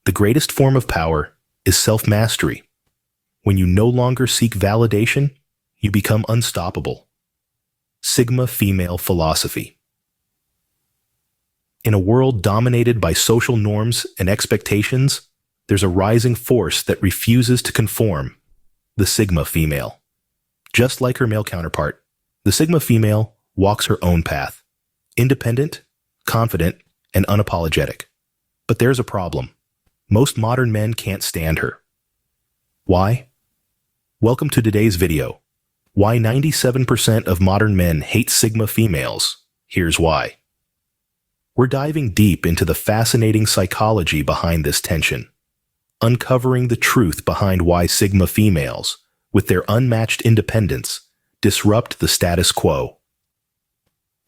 The greatest form of power is self-mastery. When you no longer seek validation, you become unstoppable. Sigma female philosophy. In a world dominated by social norms and expectations, there's a rising force that refuses to conform, the Sigma female. Just like her male counterpart, the Sigma female walks her own path, independent, confident, and unapologetic. But there's a problem. Most modern men can't stand her. Why? Welcome to today's video. Why 97% of modern men hate Sigma females. Here's why. We're diving deep into the fascinating psychology behind this tension, uncovering the truth behind why Sigma females, with their unmatched independence, disrupt the status quo.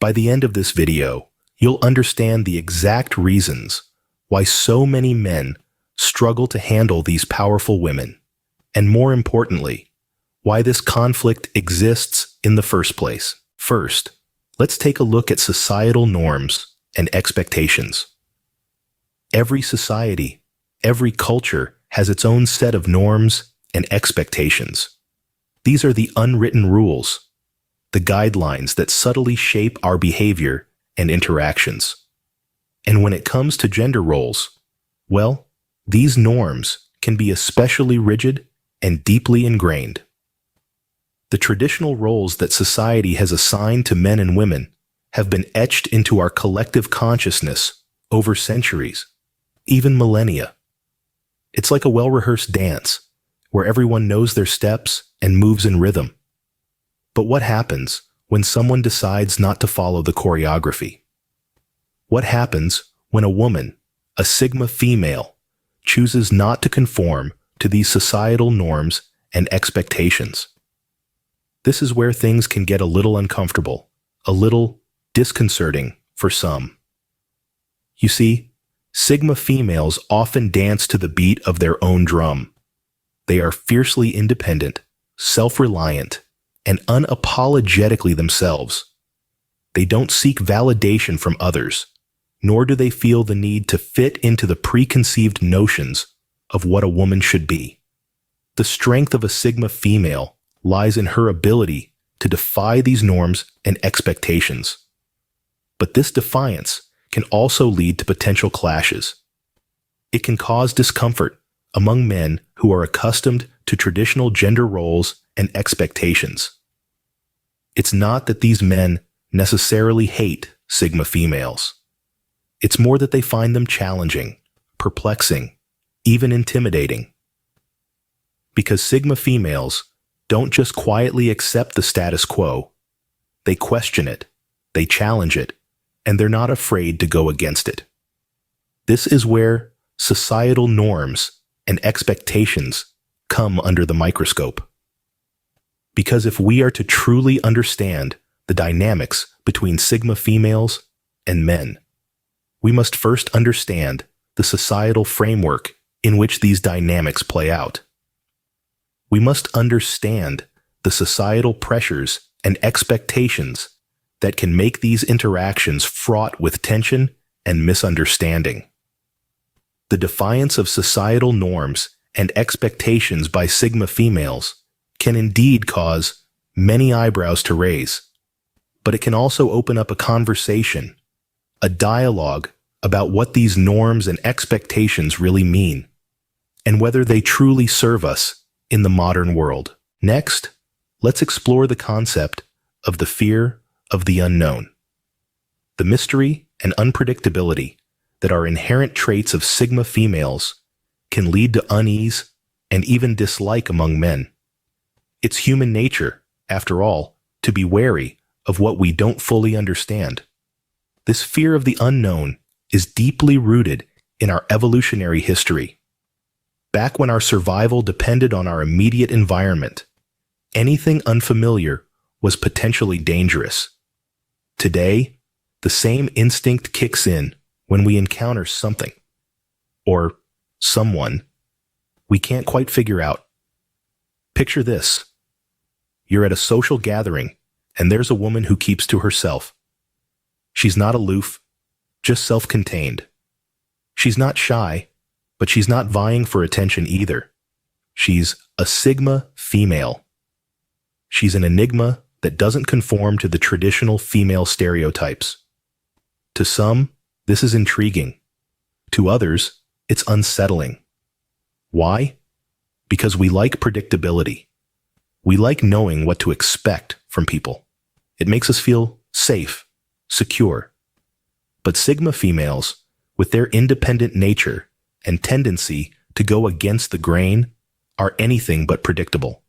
By the end of this video, you'll understand the exact reasons why so many men struggle to handle these powerful women, and more importantly, why this conflict exists in the first place. First, let's take a look at societal norms and expectations. Every society, every culture has its own set of norms and expectations. These are the unwritten rules, the guidelines that subtly shape our behavior and interactions. And when it comes to gender roles, well, these norms can be especially rigid and deeply ingrained. The traditional roles that society has assigned to men and women have been etched into our collective consciousness over centuries, even millennia. It's like a well-rehearsed dance, where everyone knows their steps and moves in rhythm. But what happens when someone decides not to follow the choreography? What happens when a woman, a Sigma female, chooses not to conform to these societal norms and expectations? This is where things can get a little uncomfortable, a little disconcerting for some. You see, Sigma females often dance to the beat of their own drum. They are fiercely independent, self-reliant, and unapologetically themselves. They don't seek validation from others, nor do they feel the need to fit into the preconceived notions of what a woman should be. The strength of a Sigma female lies in her ability to defy these norms and expectations. But this defiance can also lead to potential clashes. It can cause discomfort among men who are accustomed to traditional gender roles and expectations. It's not that these men necessarily hate Sigma females. It's more that they find them challenging, perplexing, even intimidating. Because Sigma females don't just quietly accept the status quo. They question it, they challenge it, and they're not afraid to go against it. This is where societal norms and expectations come under the microscope. Because if we are to truly understand the dynamics between Sigma females and men, we must first understand the societal framework in which these dynamics play out. We must understand the societal pressures and expectations that can make these interactions fraught with tension and misunderstanding. The defiance of societal norms and expectations by Sigma females can indeed cause many eyebrows to raise, but it can also open up a conversation, a dialogue about what these norms and expectations really mean, and whether they truly serve us in the modern world. Next, let's explore the concept of the fear of the unknown. The mystery and unpredictability that are inherent traits of Sigma females can lead to unease and even dislike among men. It's human nature, after all, to be wary of what we don't fully understand. This fear of the unknown is deeply rooted in our evolutionary history. Back when our survival depended on our immediate environment, anything unfamiliar was potentially dangerous. Today, the same instinct kicks in when we encounter something, or someone, we can't quite figure out. Picture this. You're at a social gathering, and there's a woman who keeps to herself. She's not aloof, just self-contained. She's not shy, But she's not vying for attention either. She's a Sigma female. She's an Enigma that doesn't conform to the traditional female stereotypes. To some, this is intriguing. To others, it's unsettling. Why? Because we like predictability. We like knowing what to expect from people. It makes us feel safe, secure. But Sigma females, with their independent nature and tendency to go against the grain, are anything but predictable.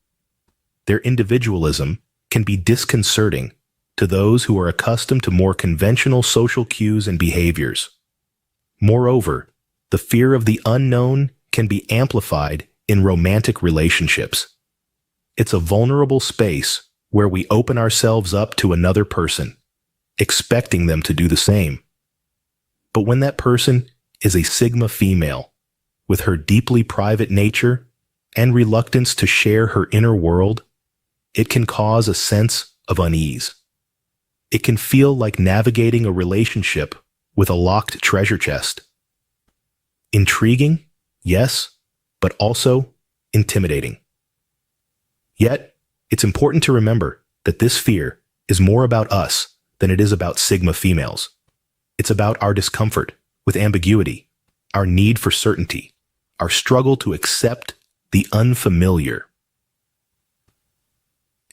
Their individualism can be disconcerting to those who are accustomed to more conventional social cues and behaviors. Moreover, the fear of the unknown can be amplified in romantic relationships. It's a vulnerable space where we open ourselves up to another person, expecting them to do the same. But when that person is a Sigma female, with her deeply private nature and reluctance to share her inner world, it can cause a sense of unease. It can feel like navigating a relationship with a locked treasure chest. Intriguing, yes, but also intimidating. Yet, it's important to remember that this fear is more about us than it is about Sigma females. It's about our discomfort with ambiguity, our need for certainty, our struggle to accept the unfamiliar.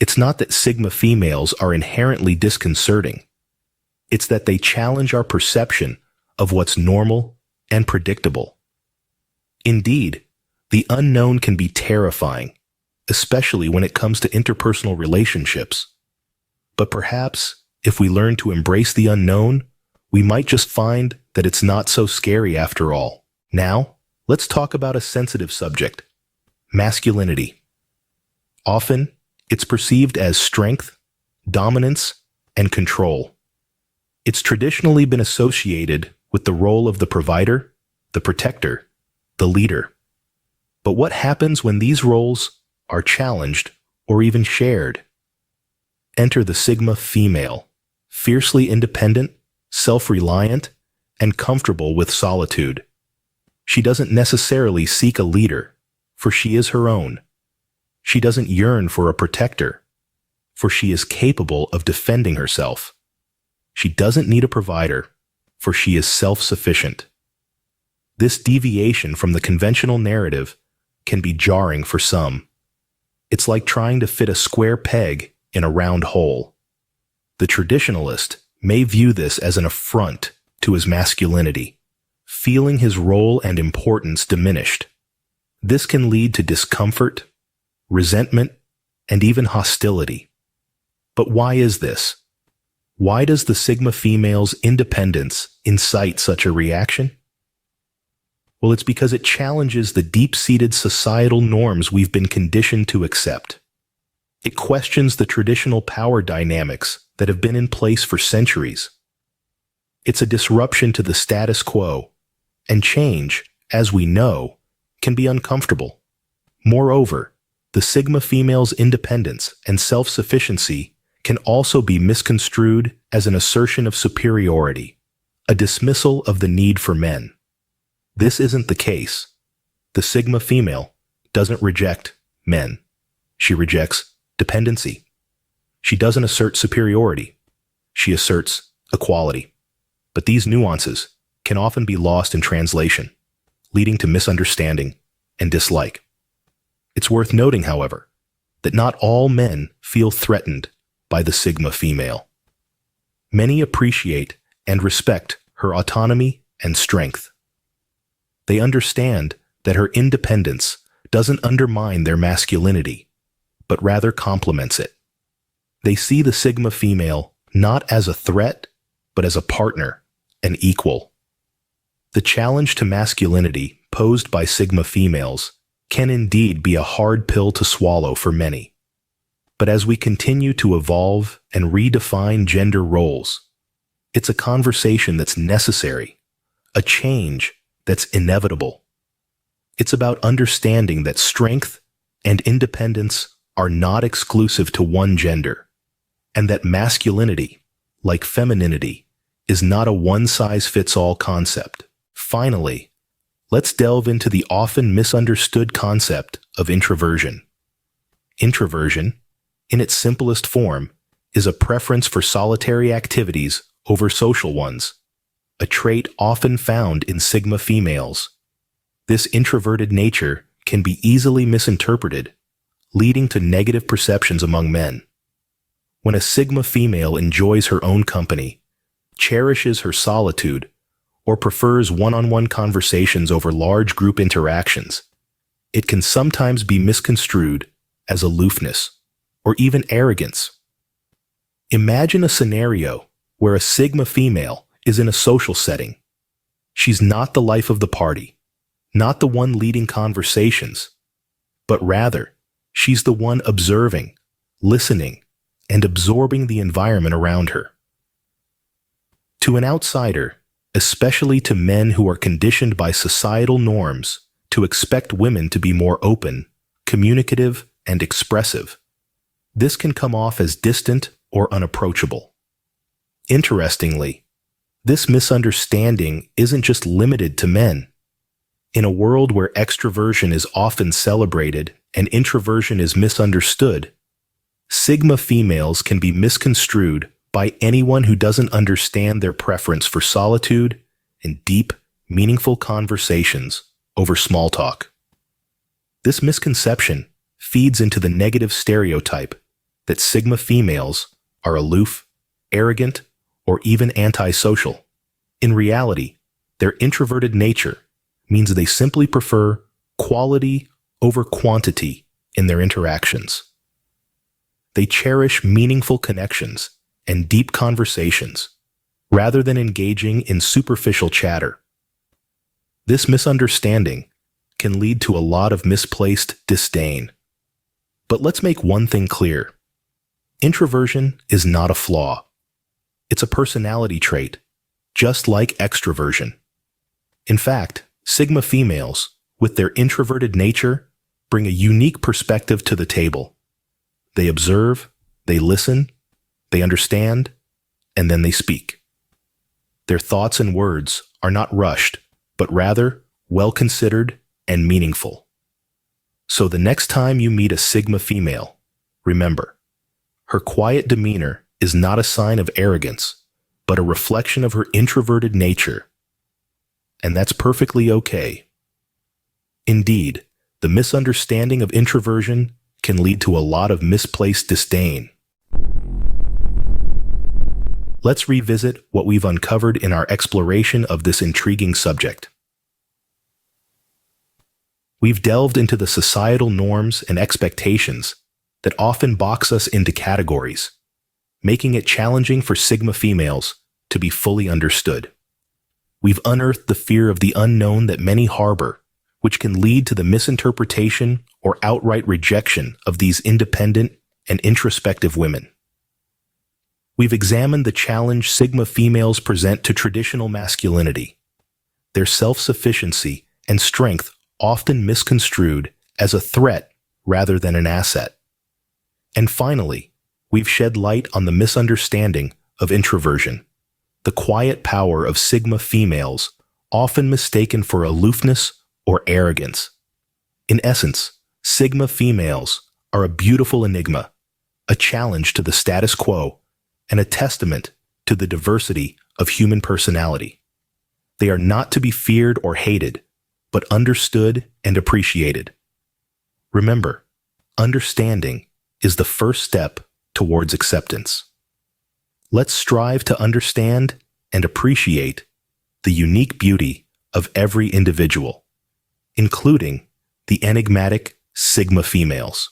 It's not that Sigma females are inherently disconcerting. It's that they challenge our perception of what's normal and predictable. Indeed, the unknown can be terrifying, especially when it comes to interpersonal relationships. But perhaps, if we learn to embrace the unknown, we might just find that it's not so scary after all. Now, let's talk about a sensitive subject: masculinity. Often, it's perceived as strength, dominance, and control. It's traditionally been associated with the role of the provider, the protector, the leader. But what happens when these roles are challenged or even shared? Enter the Sigma female, fiercely independent, self-reliant, and comfortable with solitude. She doesn't necessarily seek a leader, for she is her own. She doesn't yearn for a protector, for she is capable of defending herself. She doesn't need a provider, for she is self-sufficient. This deviation from the conventional narrative can be jarring for some. It's like trying to fit a square peg in a round hole. The traditionalist may view this as an affront to his masculinity, feeling his role and importance diminished. This can lead to discomfort, resentment, and even hostility. But why is this? Why does the Sigma female's independence incite such a reaction? Well, it's because it challenges the deep-seated societal norms we've been conditioned to accept. It questions the traditional power dynamics that have been in place for centuries. It's a disruption to the status quo, and change, as we know, can be uncomfortable. Moreover, the Sigma female's independence and self-sufficiency can also be misconstrued as an assertion of superiority, a dismissal of the need for men. This isn't the case. The Sigma female doesn't reject men. She rejects dependency. She doesn't assert superiority. She asserts equality. But these nuances can often be lost in translation, leading to misunderstanding and dislike. It's worth noting, however, that not all men feel threatened by the Sigma female. Many appreciate and respect her autonomy and strength. They understand that her independence doesn't undermine their masculinity, but rather complements it. They see the Sigma female not as a threat, but as a partner, an equal. The challenge to masculinity posed by Sigma females can indeed be a hard pill to swallow for many. But as we continue to evolve and redefine gender roles, it's a conversation that's necessary, a change that's inevitable. It's about understanding that strength and independence are not exclusive to one gender, and that masculinity, like femininity, is not a one-size-fits-all concept. Finally, let's delve into the often misunderstood concept of introversion. Introversion, in its simplest form, is a preference for solitary activities over social ones, a trait often found in Sigma females. This introverted nature can be easily misinterpreted, leading to negative perceptions among men. When a Sigma female enjoys her own company, cherishes her solitude, or prefers one-on-one conversations over large group interactions, it can sometimes be misconstrued as aloofness or even arrogance. Imagine a scenario where a Sigma female is in a social setting. She's not the life of the party, not the one leading conversations, but rather, she's the one observing, listening, and absorbing the environment around her. To an outsider, especially to men who are conditioned by societal norms to expect women to be more open, communicative, and expressive, this can come off as distant or unapproachable. Interestingly, this misunderstanding isn't just limited to men. In a world where extroversion is often celebrated and introversion is misunderstood, Sigma females can be misconstrued by anyone who doesn't understand their preference for solitude and deep, meaningful conversations over small talk. This misconception feeds into the negative stereotype that Sigma females are aloof, arrogant, or even antisocial. In reality, their introverted nature means they simply prefer quality over quantity in their interactions. They cherish meaningful connections and deep conversations rather than engaging in superficial chatter. This misunderstanding can lead to a lot of misplaced disdain. But let's make one thing clear. Introversion is not a flaw. It's a personality trait, just like extroversion. In fact, Sigma females, with their introverted nature, bring a unique perspective to the table. They observe, they listen, they understand, and then they speak. Their thoughts and words are not rushed, but rather well-considered and meaningful. So the next time you meet a Sigma female, remember, her quiet demeanor is not a sign of arrogance, but a reflection of her introverted nature. And that's perfectly okay. Indeed, the misunderstanding of introversion can lead to a lot of misplaced disdain. Let's revisit what we've uncovered in our exploration of this intriguing subject. We've delved into the societal norms and expectations that often box us into categories, making it challenging for Sigma females to be fully understood. We've unearthed the fear of the unknown that many harbor, which can lead to the misinterpretation or outright rejection of these independent and introspective women. We've examined the challenge Sigma females present to traditional masculinity, their self-sufficiency and strength often misconstrued as a threat rather than an asset. And finally, we've shed light on the misunderstanding of introversion, the quiet power of Sigma females, often mistaken for aloofness or arrogance. In essence, Sigma females are a beautiful enigma, a challenge to the status quo, and a testament to the diversity of human personality. They are not to be feared or hated, but understood and appreciated. Remember, understanding is the first step towards acceptance. Let's strive to understand and appreciate the unique beauty of every individual, including the enigmatic Sigma females.